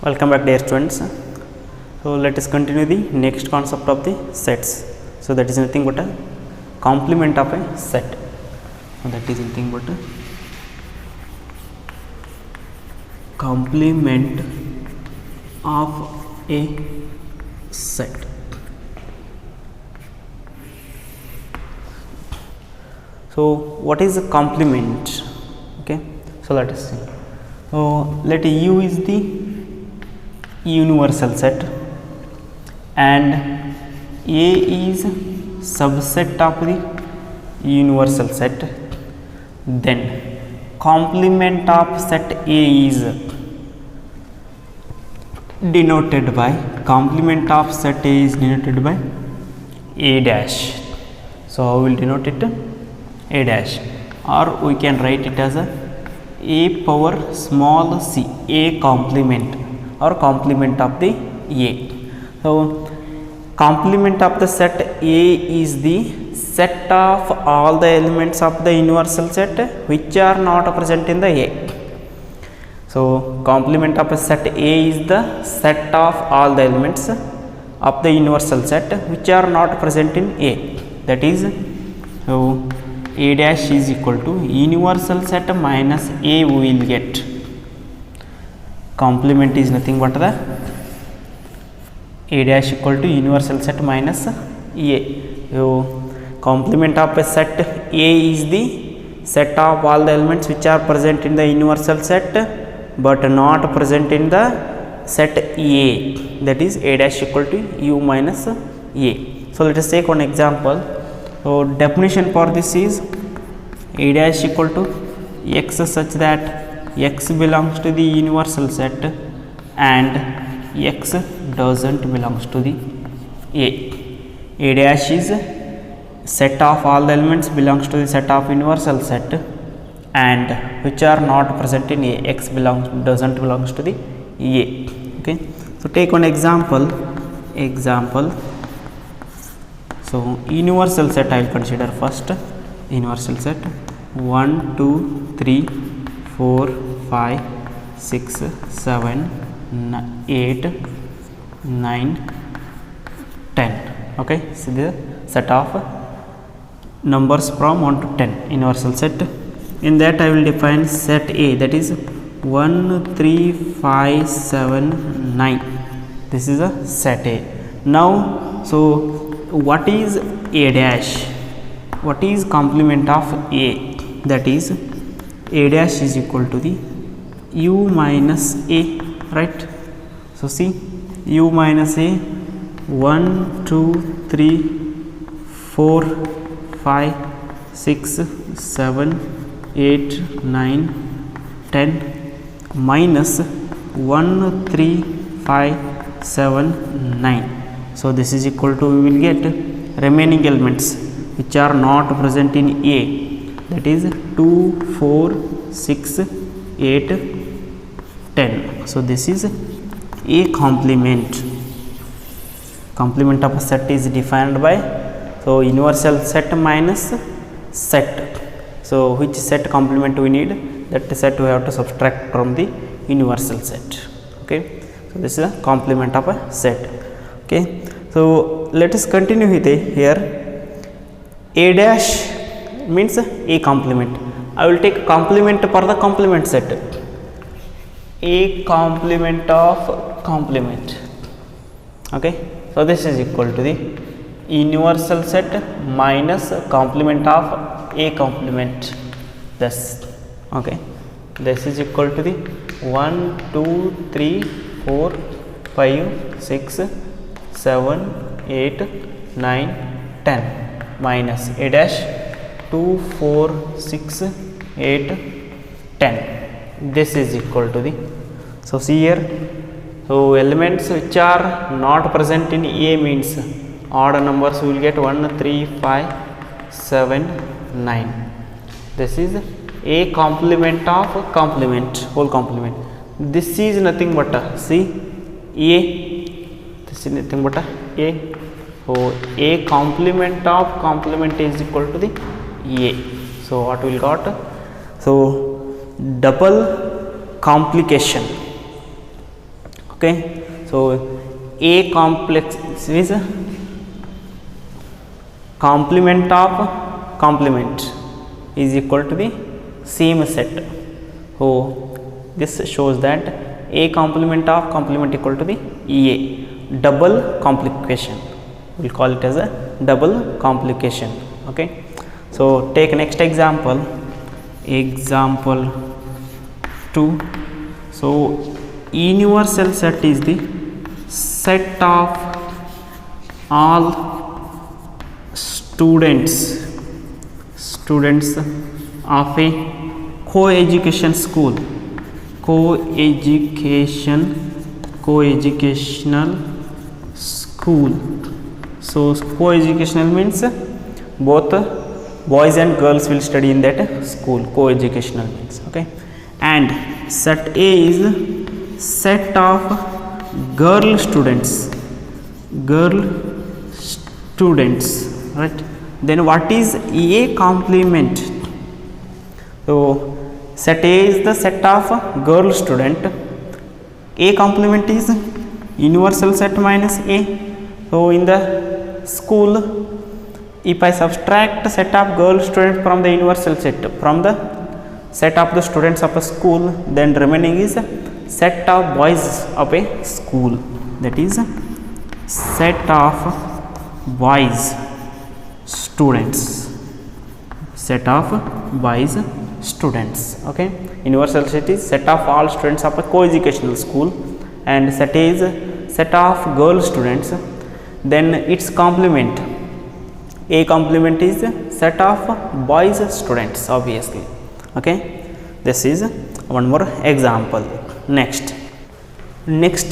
Welcome back, dear students. So let us continue the next concept of the sets. So that is nothing but a complement of a set. So that is nothing but a complement of a set. So what is a complement? Okay, so let us see. So let U is the universal set and A is subset of the universal set. Then complement of set A is denoted by A dash. So I will denote it A dash, or we can write it as a power small c, A complement or complement of the A. So complement of the set A is the set of all the elements of the universal set which are not present in the A. So complement of a set A is the set of all the elements of the universal set which are not present in A. That is, so A dash is equal to universal set minus A we will get. Complement is nothing but the A dash equal to universal set minus A. So complement of a set A is the set of all the elements which are present in the universal set but not present in the set A. That is A dash equal to U minus A. So let us take one example. So definition for this is A dash equal to X such that X belongs to the universal set and X doesn't belongs to the A. A dash is set of all the elements belongs to the set of universal set and which are not present in A. X doesn't belongs to the A. Okay. So take one example. So universal set I will consider first. Universal set 1, 2, 3, 4, 5, 6, 7, 8, 9, 10. Okay, so the set of numbers from 1 to 10, universal set. In that I will define set A, that is 1, 3, 5, 7, 9. This is a set A. Now, so what is A dash? What is complement of A? That is A dash is equal to the U minus A, right? So see, U minus A 1, 2, 3, 4, 5, 6, 7, 8, 9, 10 minus 1, 3, 5, 7, 9. So this is equal to, we will get remaining elements which are not present in A, that is 2, 4, 6, 8, 10. So this is A complement. Complement of a set is defined by, so universal set minus set. So which set complement we need, that set we have to subtract from the universal set. Okay. So this is a complement of a set. Okay. So let us continue with here. A dash means A complement. I will take complement for the complement set. A complement of complement. Okay. So this is equal to the universal set minus complement of A complement. Thus, okay. This is equal to the 1, 2, 3, 4, 5, 6, 7, 8, 9, 10 minus A dash 2, 4, 6, 8, 10. This is equal to the, so see here, so elements which are not present in A means odd numbers we will get 1, 3, 5, 7, 9. This is A complement of complement, whole complement. This is nothing but a, see, A, this is nothing but A. So A complement of complement is equal to the A. So what we will got? So double complication. Okay, so A complex is complement of complement is equal to the same set. So this shows that A complement of complement equal to the EA, double complication. We'll call it as a double complication. Okay, so take next example, example 2. So universal set is the set of all students of a co-education school, co-educational school. So co-educational means both boys and girls will study in that school. Co-educational means, okay. And set A is set of girl students, right. Then what is A complement? So set A is the set of girl student. A complement is universal set minus A. So in the school, if I subtract set of girl student from the universal set, from the set of the students of a school, then remaining is set of boys of a school, that is set of boys students, set of boys students. Okay, universal set is set of all students of a co-educational school, and set A is set of girl students. Then its complement, A complement is set of boys students, obviously. Okay, this is one more example. Next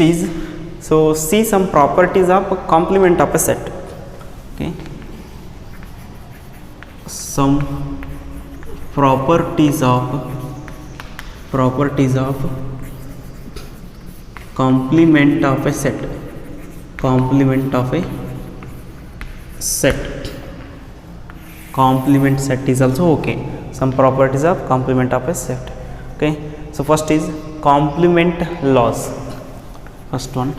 is, so see some properties of complement of a set. Okay, some properties of complement of a set, complement set is also okay. Some properties of complement of a set. Okay, so first is complement laws. First one,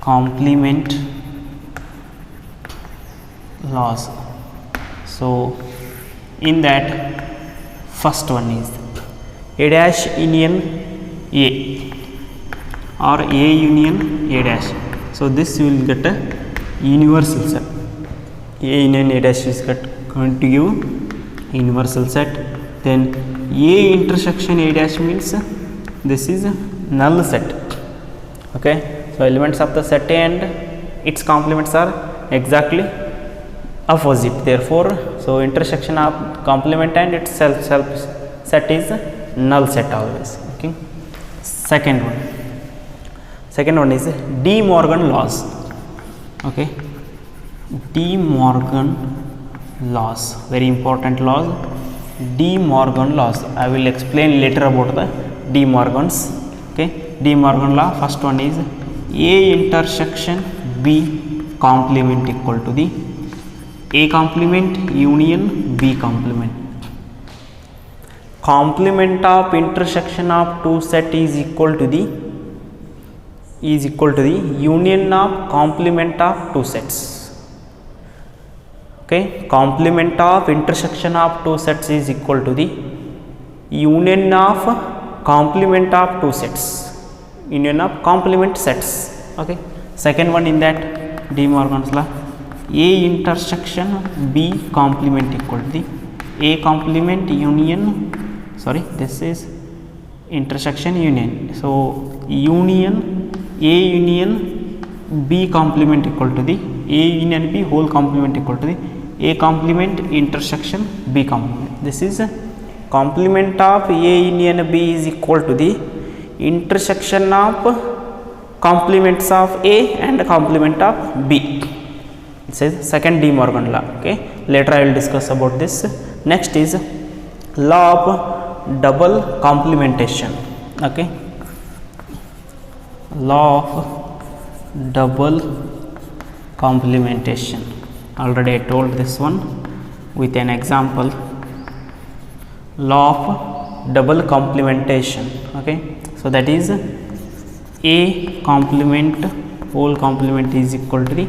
complement laws. So in that, first one is A dash union A or A union A dash. So this you will get a universal set. A union A dash is going to give universal set. Then A intersection A dash means this is a null set. Okay, so elements of the set A and its complements are exactly opposite. Therefore, so intersection of complement and its self set is null set always. Okay, second one is De Morgan laws. Okay, De Morgan laws, very important laws. De Morgan laws, I will explain later about the De Morgans. Okay, De Morgan law, first one is A intersection B complement equal to the A complement union B complement. Complement of intersection of two set is equal to the union of complement of two sets. Okay, complement of intersection of two sets is equal to the union of complement of two sets, union of complement sets. Okay, second one in that De Morgan's law, A intersection B complement equal to the A complement union, sorry, this is intersection union. So union A union B complement equal to the A union B whole complement equal to the A complement intersection B complement. This is a complement of A union B is equal to the intersection of complements of A and complement of B. This is second De Morgan law. Okay, later I will discuss about this. Next is law of double complementation. Okay, law of double complementation, already I told this one with an example. Law of double complementation. Okay, so that is A complement whole complement is equal to the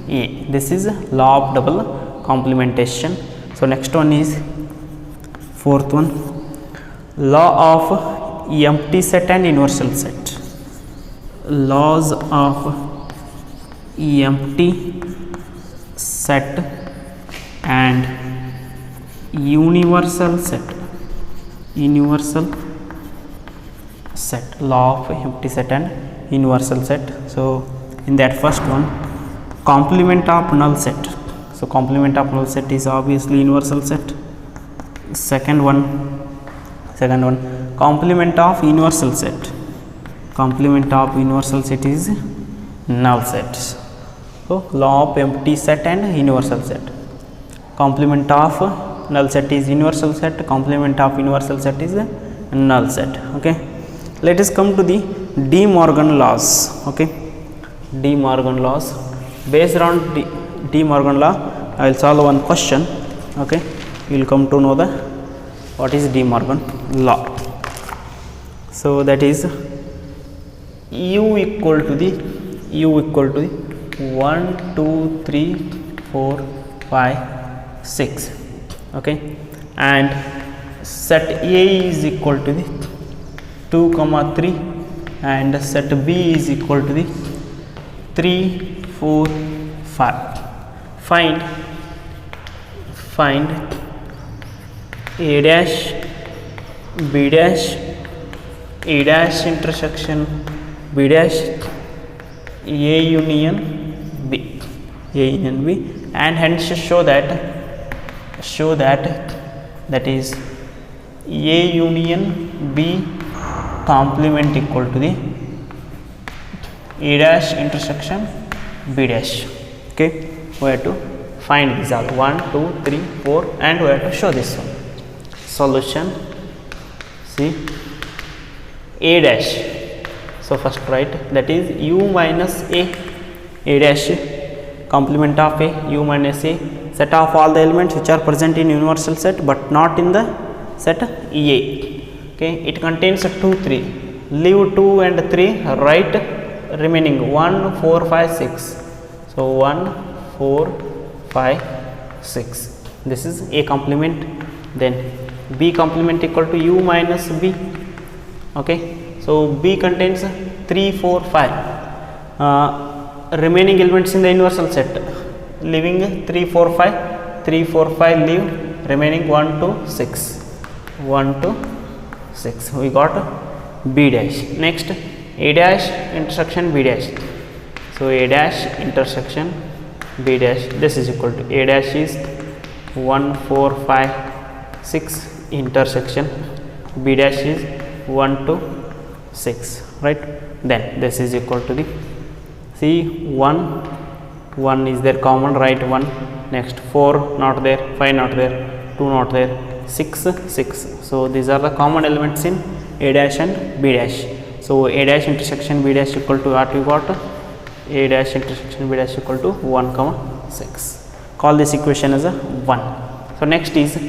A. This is law of double complementation. So next one is fourth one, law of empty set and universal set. Laws of empty set and universal set. Universal set, law of empty set and universal set. So in that first one, complement of null set. So complement of null set is obviously universal set. Second one, complement of universal set. Complement of universal set is null set. So law of empty set and universal set. Complement of null set is universal set. Complement of universal set is null set. Okay. Let us come to the De Morgan laws. Okay. De Morgan laws. Based on De Morgan law, I will solve one question. Okay. You will come to know the what is De Morgan law. So that is U equal to the 1, 2, 3, 4, 5, 6. Okay. And set A is equal to the 2, 3, and set B is equal to the 3, 4, 5. Find A dash, B dash, A dash intersection B dash, A union B, and hence show that that is A union B complement equal to the A dash intersection B dash. Okay, we have to find these all 1, 2, 3, 4, and we have to show this one. Solution, see A dash. So first write that is U minus A dash, complement of A, U minus A, set of all the elements which are present in universal set but not in the set A. Okay, it contains 2, 3. Leave 2 and 3. Write remaining 1, 4, 5, 6. So 1, 4, 5, 6. This is A complement. Then B complement equal to U minus B. Okay. So B contains 3, 4, 5. Remaining elements in the universal set. Leaving 3, 4, 5. 3, 4, 5 leave. Remaining 1 to 6. 1 to 6. We got B dash. Next A dash intersection B dash. So A dash intersection B dash. This is equal to A dash is 1, 4, 5, 6 intersection B dash is 1 to 6, right? Then this is equal to the see 1 is there common, write 1. Next 4 not there, 5 not there, 2 not there, 6. So these are the common elements in A dash and B dash. So A dash intersection B dash equal to what you got? A dash intersection B dash equal to 1, 6. Call this equation as a 1. So next is A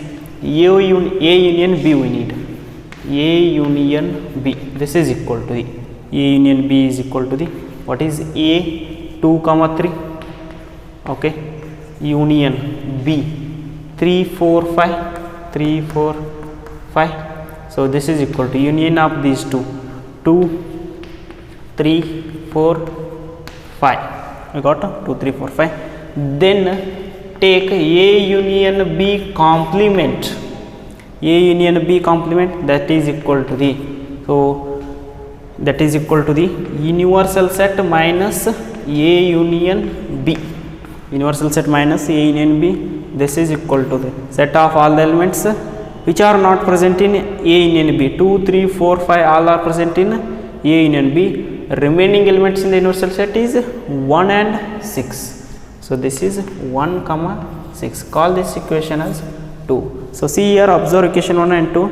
union B we need. A union B, this is equal to the A union B is equal to the what is A 2, 3. Okay, union B 3, 4, 5, 3, 4, 5. So this is equal to union of these two 2, 3, 4, 5. We got 2, 3, 4, 5. Then take A union B complement. A union B complement, that is equal to the, so that is equal to the universal set minus A union B. Universal set minus A union B, this is equal to the set of all the elements which are not present in A union B. 2, 3, 4, 5 all are present in A union B. Remaining elements in the universal set is 1 and 6. So this is 1, 6. Call this equation as 2. So see here, observe equation 1 and 2.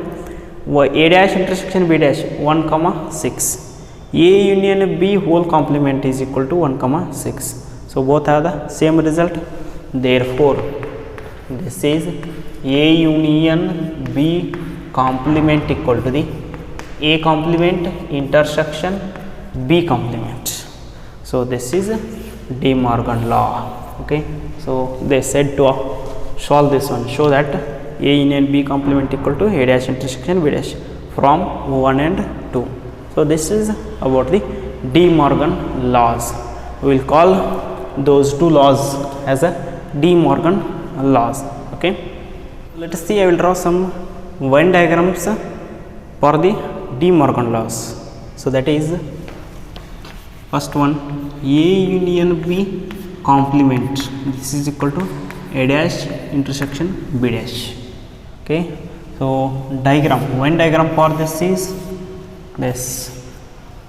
A dash intersection B dash 1, 6. A union B whole complement is equal to 1, 6. So both have the same result. Therefore, this is A union B complement equal to the A complement intersection B complement. So this is De Morgan law. Okay, so they said to solve this one, show that A union B complement equal to A dash intersection B dash from 1 and 2. So this is about the De Morgan laws. We will call those two laws as a De Morgan laws. Okay, let us see. I will draw some Venn diagrams for the De Morgan laws. So that is first one, A union B complement, this is equal to A dash intersection B dash. Okay, so diagram, Venn diagram for this is this.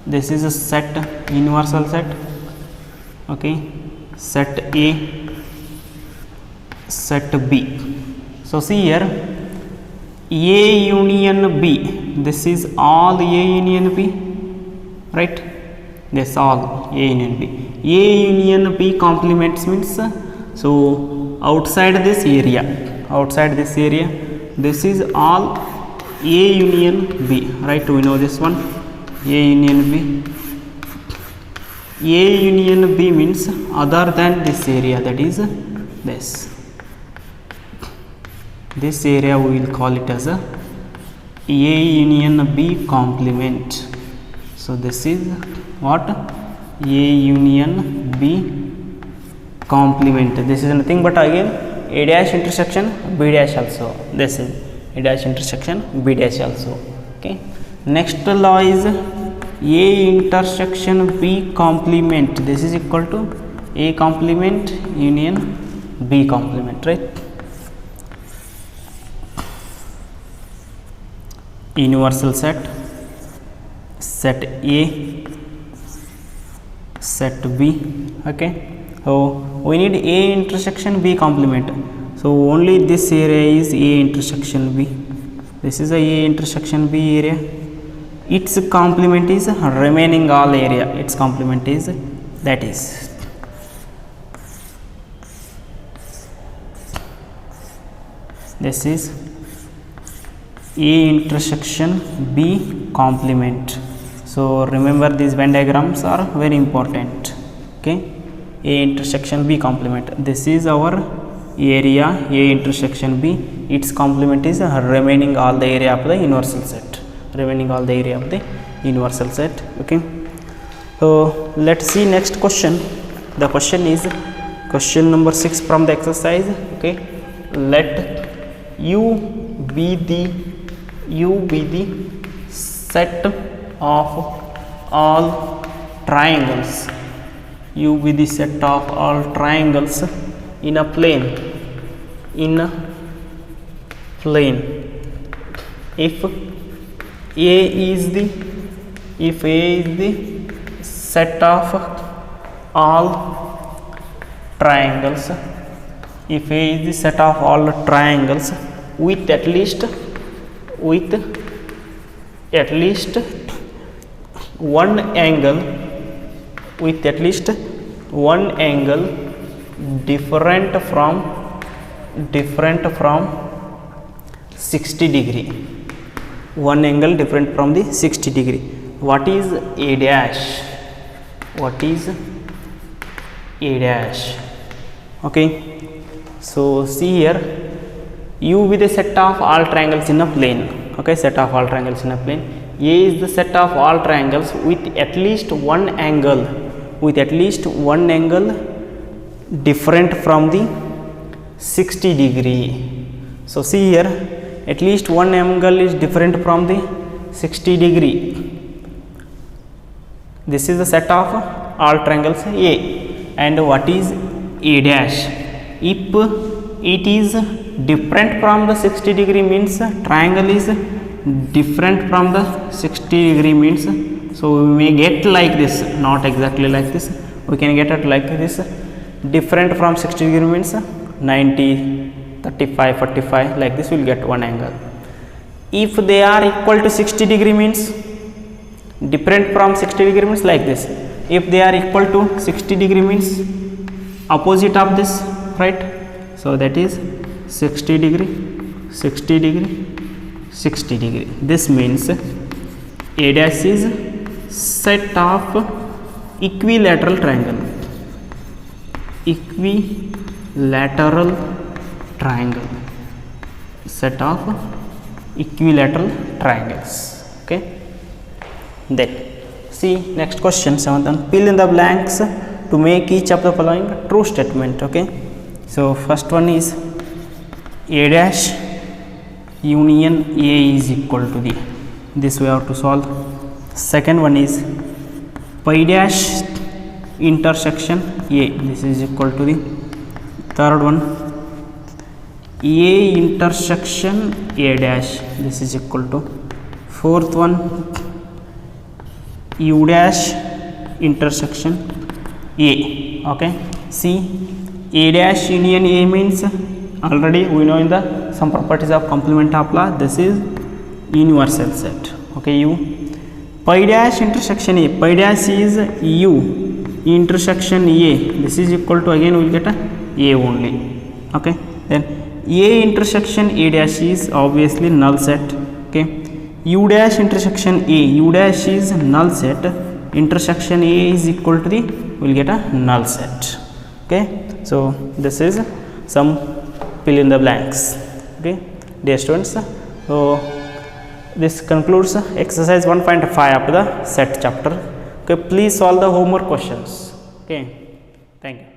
This is a set, universal set. Okay, set A, set B. So see here, A union B, this is all A union B, right? This all A union B. A union B complements means, so outside this area, this is all A union B, right? We know this one, A union B. A union B means other than this area, that is this area we will call it as a A union B complement. So this is what? A union B complement. This is nothing but again A dash intersection B dash also. This is A dash intersection B dash also. Okay. Next law is A intersection B complement. This is equal to A complement union B complement, right? Universal set, set A, set B. Okay, so we need A intersection B complement. So only this area is A intersection B. This is A intersection B area. Its complement is remaining all area. Its complement is that is this is A intersection B complement. So remember, these Venn diagrams are very important. Okay, A intersection B complement. This is our area A intersection B. Its complement is remaining all the area of the universal set. Okay, so let's see next question. The question is question number 6 from the exercise. Okay, let U be the set of all triangles. U be the set of all triangles in a plane. If A is the set of all triangles, if A is the set of all triangles with at least one angle, different from 60 degree. One angle different from the 60 degree. What is A dash? Okay, so see here, U with a set of all triangles in a plane. Okay, set of all triangles in a plane. A is the set of all triangles with at least one angle, different from the 60 degree. So see here, at least one angle is different from the 60 degree. This is the set of all triangles A. And what is A dash? If it is different from the 60 degree means triangle is different from the 60 degree means, so we may get like this, not exactly like this, we can get it like this. Different from 60 degree means 90, 35, 45, like this we will get one angle. If they are equal to 60 degree means different from 60 degree means like this. If they are equal to 60 degree means opposite of this, right? So that is 60 degree, 60 degree, 60 degree. This means A dash is set of equilateral triangle. Equilateral triangle. Set of equilateral triangles. Okay. Then see next question, 7th one. Fill in the blanks to make each of the following true statement. Okay. So first one is A dash union A is equal to the, this we have to solve. Second one is pi dash intersection A, this is equal to the. Third one A intersection A dash, this is equal to. Fourth one U dash intersection A. Okay. See, A dash union A means already we know in the some properties of complement of law, this is universal set. Okay. U pi dash intersection A, pi dash is U intersection A, this is equal to, again we will get a only. Okay. Then A intersection A dash is obviously null set. Okay. U dash intersection A, U dash is null set, intersection A is equal to the, we will get a null set. Okay. So this is some fill in the blanks. Okay, dear students, so this concludes exercise 1.5 of the set chapter. Okay, please solve the homework questions. Okay, thank you.